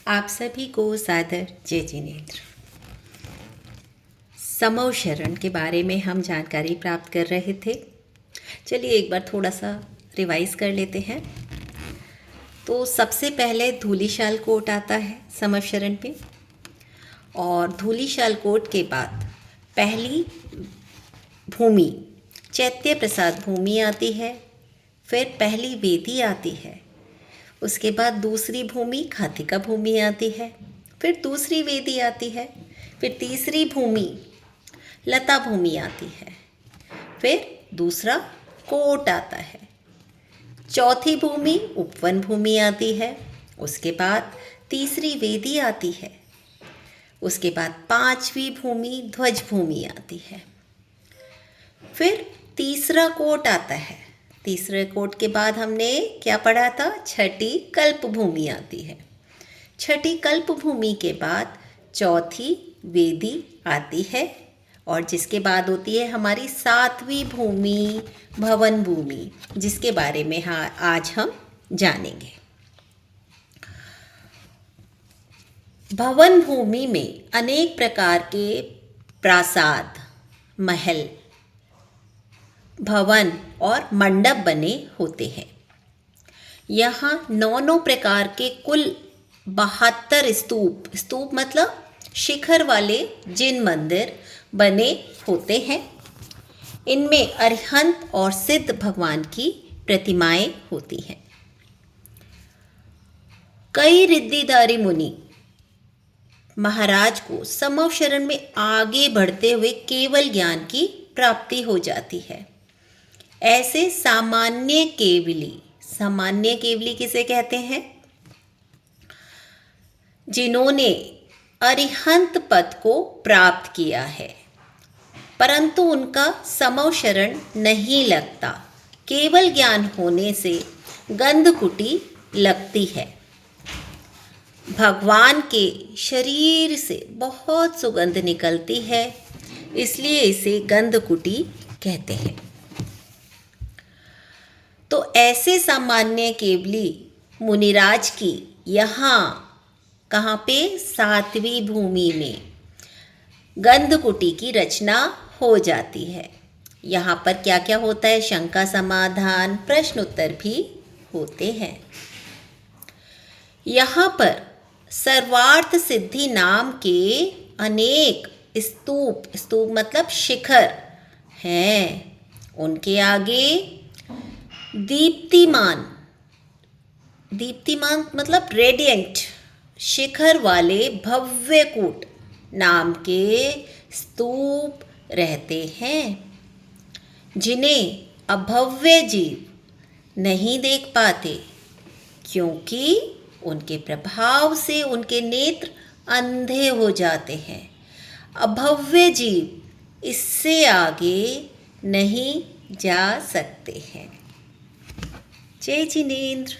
आप सभी को सादर जय जिनेंद्र। समव शरण के बारे में हम जानकारी प्राप्त कर रहे थे। चलिए एक बार थोड़ा सा रिवाइज कर लेते हैं। तो सबसे पहले धूलिशाल कोट आता है समव शरण पे, और धूलिशाल कोट के बाद पहली भूमि चैत्य प्रसाद भूमि आती है, फिर पहली वेदी आती है, उसके बाद दूसरी भूमि खातिका भूमि आती है, फिर दूसरी वेदी आती है, फिर तीसरी भूमि लता भूमि आती है, फिर दूसरा कोट आता है, चौथी भूमि उपवन भूमि आती है, उसके बाद तीसरी वेदी आती है, उसके बाद पांचवी भूमि ध्वज भूमि आती है, फिर तीसरा कोट आता है। तीसरे कोट के बाद हमने क्या पढ़ा था? छठी कल्प भूमि आती है। छठी कल्प भूमि के बाद चौथी वेदी आती है, और जिसके बाद होती है हमारी सातवीं भूमि भवन भूमि, जिसके बारे में आज हम जानेंगे। भवन भूमि में अनेक प्रकार के प्रासाद, महल, भवन और मंडप बने होते हैं। यहाँ 9 प्रकार के कुल 72 स्तूप मतलब शिखर वाले जिन मंदिर बने होते हैं। इनमें अरिहंत और सिद्ध भगवान की प्रतिमाएं होती हैं। कई रिद्धिधारी मुनि महाराज को समव शरण में आगे बढ़ते हुए केवल ज्ञान की प्राप्ति हो जाती है। ऐसे सामान्य केवली किसे कहते हैं? जिन्होंने अरिहंत पद को प्राप्त किया है, परंतु उनका समव शरण नहीं लगता। केवल ज्ञान होने से गंधकुटी लगती है। भगवान के शरीर से बहुत सुगंध निकलती है, इसलिए इसे गंधकुटी कहते हैं। तो ऐसे सामान्य केवली मुनिराज की यहाँ कहाँ पे? सातवीं भूमि में गंधकुटी की रचना हो जाती है। यहाँ पर क्या क्या होता है? शंका समाधान, प्रश्न उत्तर भी होते हैं। यहाँ पर सर्वार्थ सिद्धि नाम के अनेक स्तूप मतलब शिखर हैं। उनके आगे दीप्तिमान मतलब रेडिएंट शिखर वाले भव्य कूट नाम के स्तूप रहते हैं, जिन्हें अभव्य जीव नहीं देख पाते, क्योंकि उनके प्रभाव से उनके नेत्र अंधे हो जाते हैं। अभव्य जीव इससे आगे नहीं जा सकते हैं। जय जिनेंद्र।